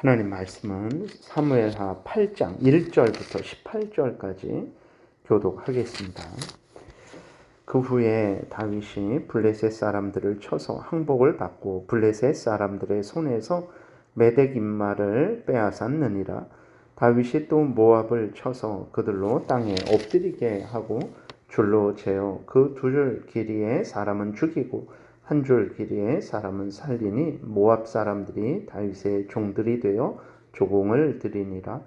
하나님 말씀은 사무엘하 8장 1절부터 18절까지 교독하겠습니다. 그 후에 다윗이 블레셋 사람들을 쳐서 항복을 받고 블레셋 사람들의 손에서 메덱 인마를 빼앗았느니라. 다윗이 또 모압을 쳐서 그들로 땅에 엎드리게 하고 줄로 재어 그 두 줄 길이의 사람은 죽이고 한 줄 길이의 사람은 살리니 모압 사람들이 다윗의 종들이 되어 조공을 드리니라.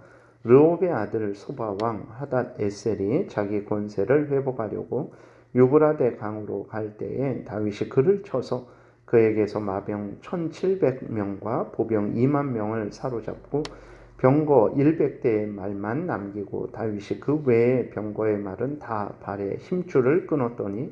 르홉의 아들 소바왕 하닷 에셀이 자기 권세를 회복하려고 유브라데 강으로 갈 때에 다윗이 그를 쳐서 그에게서 마병 1700명과 보병 2만 명을 사로잡고 병거 100대의 말만 남기고 다윗이 그 외의 병거의 말은 다 발에 힘줄을 끊었더니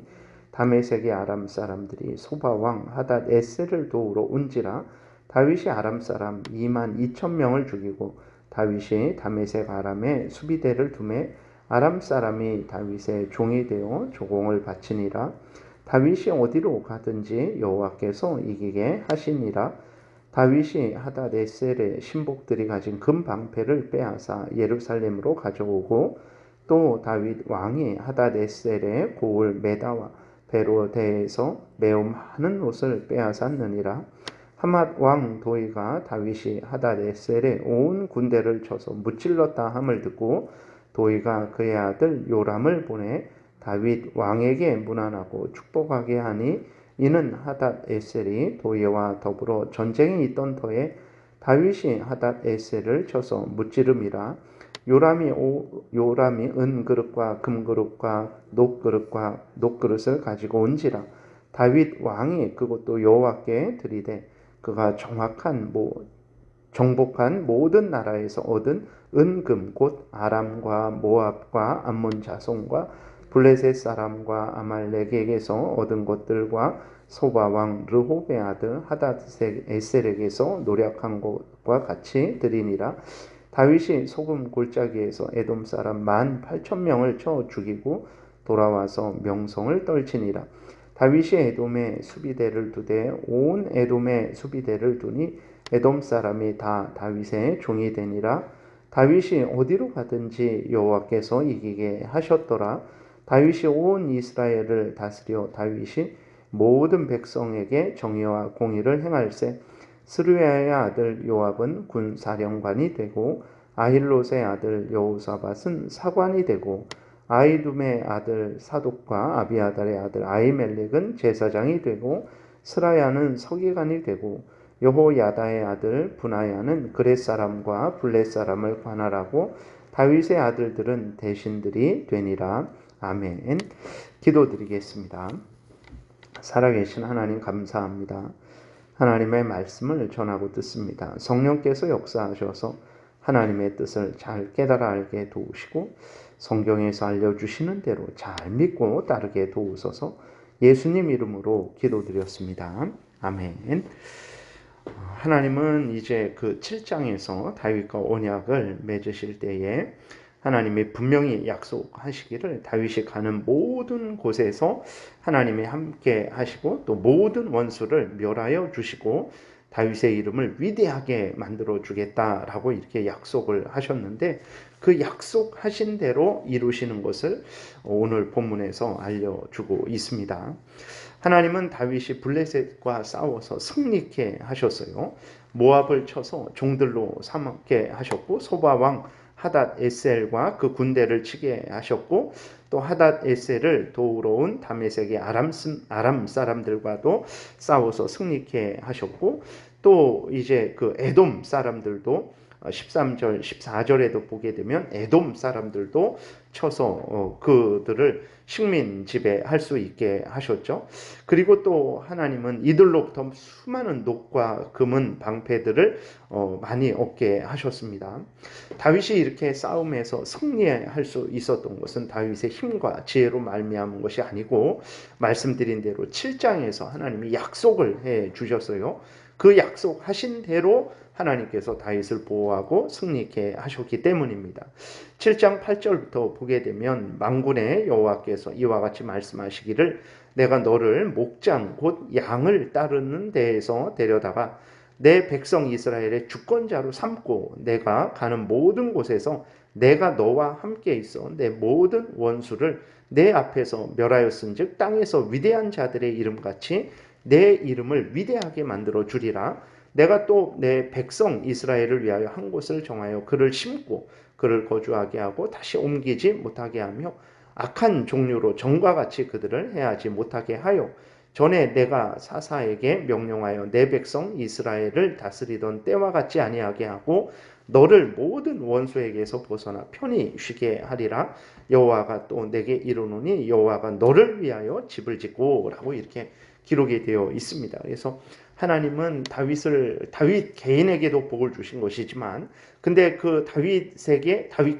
다메섹의 아람 사람들이 소바왕 하닷 에셀을 도우러 온지라. 다윗이 아람 사람 2만 2천 명을 죽이고 다윗이 다메섹 아람에 수비대를 두매 아람 사람이 다윗의 종이 되어 조공을 바치니라. 다윗이 어디로 가든지 여호와께서 이기게 하시니라. 다윗이 하닷 에셀의 신복들이 가진 금 방패를 빼앗아 예루살렘으로 가져오고 또 다윗 왕이 하닷 에셀의 고을 메다와 배로 대에서 매우 많은 옷을 빼앗았느니라. 하맛 왕 도이가 다윗이 하닷 에셀의 온 군대를 쳐서 무찔렀다 함을 듣고 도이가 그의 아들 요람을 보내 다윗 왕에게 문안하고 축복하게 하니 이는 하닷 에셀이 도이와 더불어 전쟁이 있던 터에 다윗이 하닷 에셀을 쳐서 무찌름이라. 요람이 은그릇과 금그릇과 녹그릇을 가지고 온지라. 다윗 왕이 그것도 여호와께 드리되 그가 정복한 모든 나라에서 얻은 은금 곧 아람과 모압과 암몬 자손과 블레셋 사람과 아말렉에게서 얻은 것들과 소바 왕 르홉의 아들 하닷 에셀에게서 노력한 것과 같이 드리니라. 다윗이 소금 골짜기에서 에돔 사람 18,000명을 쳐 죽이고 돌아와서 명성을 떨치니라. 다윗이 에돔에 수비대를 두되 온 에돔에 수비대를 두니 에돔 사람이 다 다윗의 종이 되니라. 다윗이 어디로 가든지 여호와께서 이기게 하셨더라. 다윗이 온 이스라엘을 다스려 다윗이 모든 백성에게 정의와 공의를 행할세. 스루야의 아들 요압은 군사령관이 되고 아힐롯의 아들 여호사밧은 사관이 되고 아히둠의 아들 사독과 아비아달의 아들 아히멜렉은 제사장이 되고 스라야는 서기관이 되고 여호야다의 아들 분하야는 그렛 사람과 블렛 사람을 관할하고 다윗의 아들들은 대신들이 되니라. 아멘. 기도드리겠습니다. 살아계신 하나님 감사합니다. 하나님의 말씀을 전하고 듣습니다. 성령께서 역사하셔서 하나님의 뜻을 잘 깨달아 알게 도우시고 성경에서 알려주시는 대로 잘 믿고 따르게 도우소서. 예수님 이름으로 기도드렸습니다. 아멘. 하나님은 이제 그 7장에서 다윗과 언약을 맺으실 때에 하나님이 분명히 약속하시기를 다윗이 가는 모든 곳에서 하나님이 함께 하시고 또 모든 원수를 멸하여 주시고 다윗의 이름을 위대하게 만들어 주겠다라고 이렇게 약속을 하셨는데 그 약속하신 대로 이루시는 것을 오늘 본문에서 알려주고 있습니다. 하나님은 다윗이 블레셋과 싸워서 승리케 하셨어요. 모압을 쳐서 종들로 삼게 하셨고 소바왕 하닷 에셀과 그 군대를 치게 하셨고 또 하닷 에셀을 도우러 온 다메섹의 아람 사람들과도 싸워서 승리케 하셨고 또 이제 그 에돔 사람들도 13절 14절에도 보게 되면 에돔 사람들도 쳐서 그들을 식민 지배할 수 있게 하셨죠. 그리고 또 하나님은 이들로부터 수많은 녹과 금은 방패들을 많이 얻게 하셨습니다. 다윗이 이렇게 싸움에서 승리할 수 있었던 것은 다윗의 힘과 지혜로 말미암은 것이 아니고 말씀드린 대로 7장에서 하나님이 약속을 해 주셨어요. 그 약속하신 대로 하나님께서 다윗을 보호하고 승리케 하셨기 때문입니다. 7장 8절부터 보게 되면 만군의 여호와께서 이와 같이 말씀하시기를 내가 너를 목장 곧 양을 따르는 데에서 데려다가 내 백성 이스라엘의 주권자로 삼고 내가 가는 모든 곳에서 내가 너와 함께 있어 내 모든 원수를 내 앞에서 멸하였은즉 땅에서 위대한 자들의 이름같이 내 이름을 위대하게 만들어 주리라. 내가 또 내 백성 이스라엘을 위하여 한 곳을 정하여 그를 심고 그를 거주하게 하고 다시 옮기지 못하게 하며 악한 종류로 전과 같이 그들을 해하지 못하게 하여 전에 내가 사사에게 명령하여 내 백성 이스라엘을 다스리던 때와 같지 아니하게 하고 너를 모든 원수에게서 벗어나 편히 쉬게 하리라. 여호와가 또 내게 이르노니 여호와가 너를 위하여 집을 짓고라고 이렇게 기록이 되어 있습니다. 그래서 하나님은 다윗 개인에게도 복을 주신 것이지만 근데 그 다윗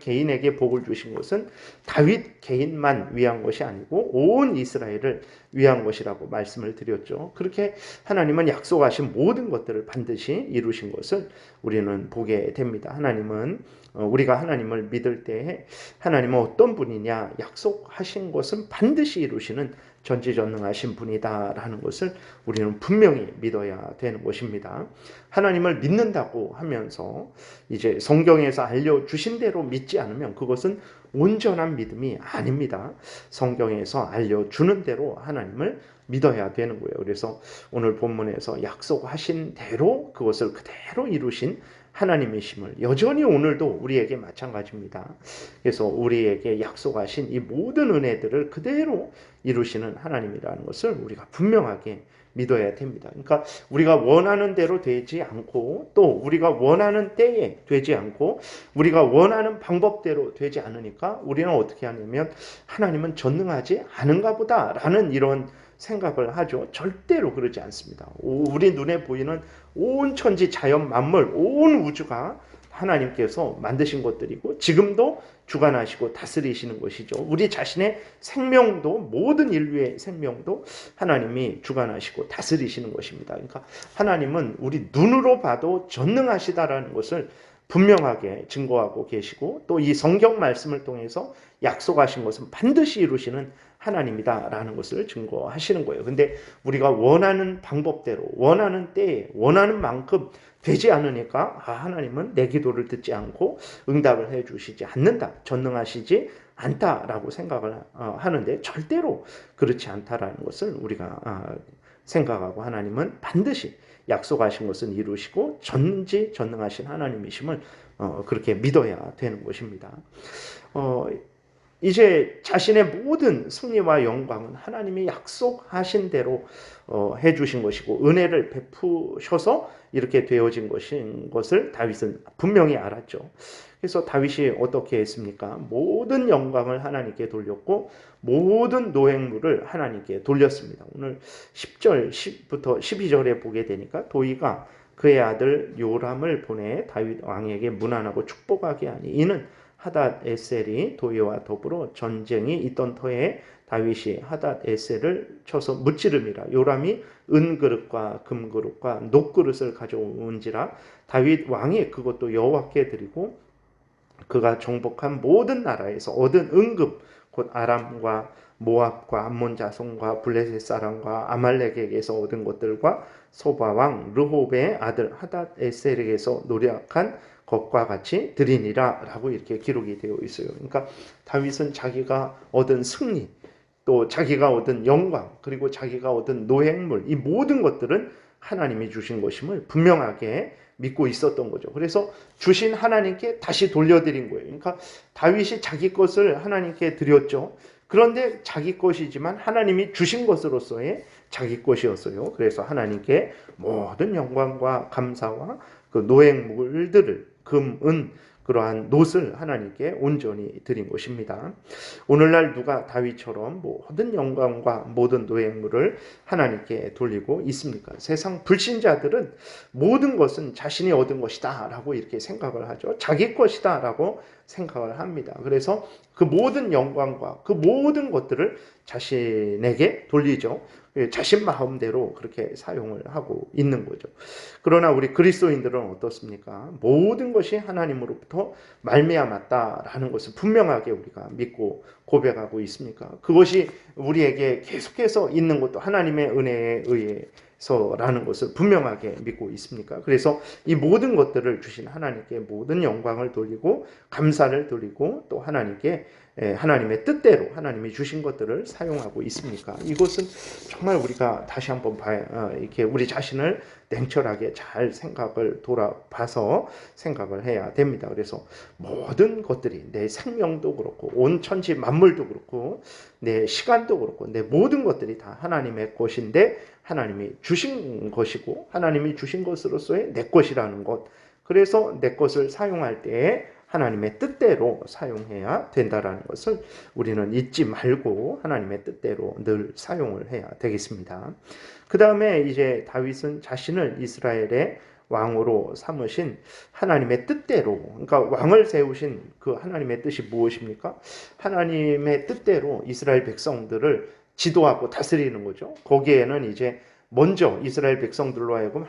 개인에게 복을 주신 것은 다윗 개인만 위한 것이 아니고 온 이스라엘을 위한 것이라고 말씀을 드렸죠. 그렇게 하나님은 약속하신 모든 것들을 반드시 이루신 것을 우리는 보게 됩니다. 하나님은 우리가 하나님을 믿을 때에 하나님은 어떤 분이냐, 약속하신 것은 반드시 이루시는 전지전능하신 분이다라는 것을 우리는 분명히 믿어야 되는 것입니다. 하나님을 믿는다고 하면서 이제 성경에서 알려주신 대로 믿지 않으면 그것은 온전한 믿음이 아닙니다. 성경에서 알려주는 대로 하나님을 믿어야 되는 거예요. 그래서 오늘 본문에서 약속하신 대로 그것을 그대로 이루신 하나님이심을 여전히 오늘도 우리에게 마찬가지입니다. 그래서 우리에게 약속하신 이 모든 은혜들을 그대로 이루시는 하나님이라는 것을 우리가 분명하게 믿어야 됩니다. 그러니까 우리가 원하는 대로 되지 않고 또 우리가 원하는 때에 되지 않고 우리가 원하는 방법대로 되지 않으니까 우리는 어떻게 하냐면 하나님은 전능하지 않은가 보다라는 이런 생각을 하죠. 절대로 그러지 않습니다. 우리 눈에 보이는 온 천지 자연 만물 온 우주가 하나님께서 만드신 것들이고 지금도 주관하시고 다스리시는 것이죠. 우리 자신의 생명도 모든 인류의 생명도 하나님이 주관하시고 다스리시는 것입니다. 그러니까 하나님은 우리 눈으로 봐도 전능하시다라는 것을 분명하게 증거하고 계시고 또 이 성경 말씀을 통해서 약속하신 것은 반드시 이루시는 하나님이다라는 것을 증거하시는 거예요. 근데 우리가 원하는 방법대로 원하는 때에 원하는 만큼 되지 않으니까 하나님은 내 기도를 듣지 않고 응답을 해주시지 않는다, 전능하시지 않다라고 생각을 하는데 절대로 그렇지 않다라는 것을 우리가 생각하고 하나님은 반드시 약속하신 것은 이루시고 전지전능하신 하나님이심을 그렇게 믿어야 되는 것입니다. 이제 자신의 모든 승리와 영광은 하나님이 약속하신 대로 해주신 것이고 은혜를 베푸셔서 이렇게 되어진 것을 다윗은 분명히 알았죠. 그래서 다윗이 어떻게 했습니까? 모든 영광을 하나님께 돌렸고 모든 노획물을 하나님께 돌렸습니다. 오늘 10절부터 12절에 보게 되니까 도의가 그의 아들 요람을 보내 다윗 왕에게 문안하고 축복하게 하니 이는 하닷 에셀이 도의와 더불어 전쟁이 있던 터에 다윗이 하닷 에셀을 쳐서 무찌름이라. 요람이 은그릇과 금그릇과 녹그릇을 가져온지라. 다윗 왕이 그것도 여호와께 드리고 그가 정복한 모든 나라에서 얻은 은급 곧 아람과 모압과 암몬 자손과 블레셋 사람과 아말렉에게서 얻은 것들과 소바 왕 르홉의 아들 하닷 에셀에게서 노력한 것과 같이 드리니라 라고 이렇게 기록이 되어 있어요. 그러니까 다윗은 자기가 얻은 승리 또 자기가 얻은 영광 그리고 자기가 얻은 노획물 이 모든 것들은 하나님이 주신 것임을 분명하게 믿고 있었던 거죠. 그래서 주신 하나님께 다시 돌려드린 거예요. 그러니까 다윗이 자기 것을 하나님께 드렸죠. 그런데 자기 것이지만 하나님이 주신 것으로서의 자기 것이었어요. 그래서 하나님께 모든 영광과 감사와 그 노획물들을 금, 은 그러한 놋을 하나님께 온전히 드린 것입니다. 오늘날 누가 다윗처럼 모든 영광과 모든 노획물을 하나님께 돌리고 있습니까? 세상 불신자들은 모든 것은 자신이 얻은 것이다 라고 이렇게 생각을 하죠. 자기 것이다 라고 생각을 합니다. 그래서 그 모든 영광과 그 모든 것들을 자신에게 돌리죠. 자신 마음대로 그렇게 사용을 하고 있는 거죠. 그러나 우리 그리스도인들은 어떻습니까? 모든 것이 하나님으로부터 말미암았다라는 것을 분명하게 우리가 믿고 고백하고 있습니까? 그것이 우리에게 계속해서 있는 것도 하나님의 은혜에 의해 위해서라는 것을 분명하게 믿고 있습니까? 그래서 이 모든 것들을 주신 하나님께 모든 영광을 돌리고 감사를 돌리고 또 하나님께 하나님의 뜻대로 하나님이 주신 것들을 사용하고 있습니까? 이것은 정말 우리가 다시 한번 이렇게 우리 자신을 냉철하게 잘 생각을 돌아봐서 생각을 해야 됩니다. 그래서 모든 것들이 내 생명도 그렇고 온 천지 만물도 그렇고 내 시간도 그렇고 내 모든 것들이 다 하나님의 것인데 하나님이 주신 것이고 하나님이 주신 것으로서의 내 것이라는 것. 그래서 내 것을 사용할 때에 하나님의 뜻대로 사용해야 된다라는 것을 우리는 잊지 말고 하나님의 뜻대로 늘 사용을 해야 되겠습니다. 그 다음에 이제 다윗은 자신을 이스라엘의 왕으로 삼으신 하나님의 뜻대로, 그러니까 왕을 세우신 그 하나님의 뜻이 무엇입니까? 하나님의 뜻대로 이스라엘 백성들을 지도하고 다스리는 거죠. 거기에는 이제 먼저 이스라엘 백성들로 하여금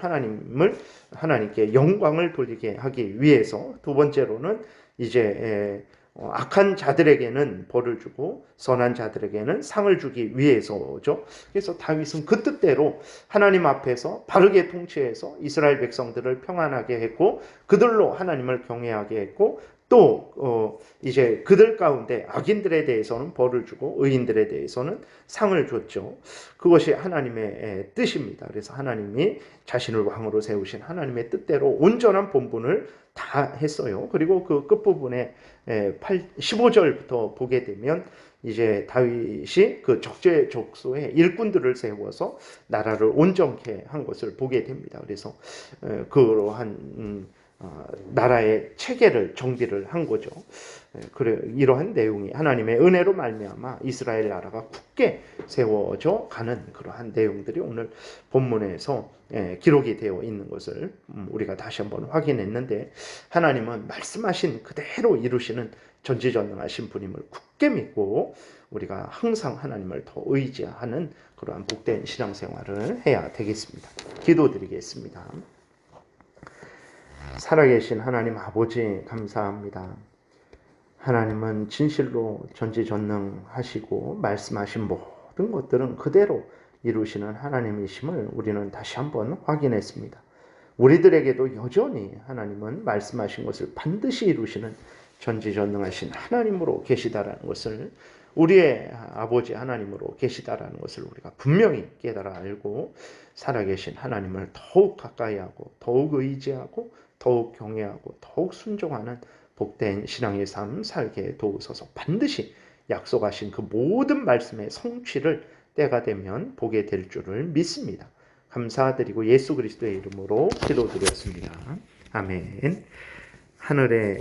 하나님께 영광을 돌리게 하기 위해서, 두 번째로는 이제 악한 자들에게는 벌을 주고 선한 자들에게는 상을 주기 위해서죠. 그래서 다윗은 그 뜻대로 하나님 앞에서 바르게 통치해서 이스라엘 백성들을 평안하게 했고 그들로 하나님을 경외하게 했고 또 이제 그들 가운데 악인들에 대해서는 벌을 주고 의인들에 대해서는 상을 줬죠. 그것이 하나님의 뜻입니다. 그래서 하나님이 자신을 왕으로 세우신 하나님의 뜻대로 온전한 본분을 다 했어요. 그리고 그 끝부분에 15절부터 보게 되면 이제 다윗이 그 적재 족속의 일꾼들을 세워서 나라를 온전케 한 것을 보게 됩니다. 그래서 그러한 나라의 체계를 정비를 한 거죠. 그래 이러한 내용이 하나님의 은혜로 말미암아 이스라엘 나라가 굳게 세워져 가는 그러한 내용들이 오늘 본문에서 기록이 되어 있는 것을 우리가 다시 한번 확인했는데, 하나님은 말씀하신 그대로 이루시는 전지전능하신 분임을 굳게 믿고 우리가 항상 하나님을 더 의지하는 그러한 복된 신앙생활을 해야 되겠습니다. 기도드리겠습니다. 살아계신 하나님 아버지 감사합니다. 하나님은 진실로 전지전능하시고 말씀하신 모든 것들은 그대로 이루시는 하나님이심을 우리는 다시 한번 확인했습니다. 우리들에게도 여전히 하나님은 말씀하신 것을 반드시 이루시는 전지전능하신 하나님으로 계시다라는 것을, 우리의 아버지 하나님으로 계시다라는 것을 우리가 분명히 깨달아 알고 살아계신 하나님을 더욱 가까이 하고 더욱 의지하고 더욱 경외하고 더욱 순종하는 복된 신앙의 삶 살게 도우소서. 반드시 약속하신 그 모든 말씀의 성취를 때가 되면 보게 될 줄을 믿습니다. 감사드리고 예수 그리스도의 이름으로 기도드렸습니다. 아멘. 하늘에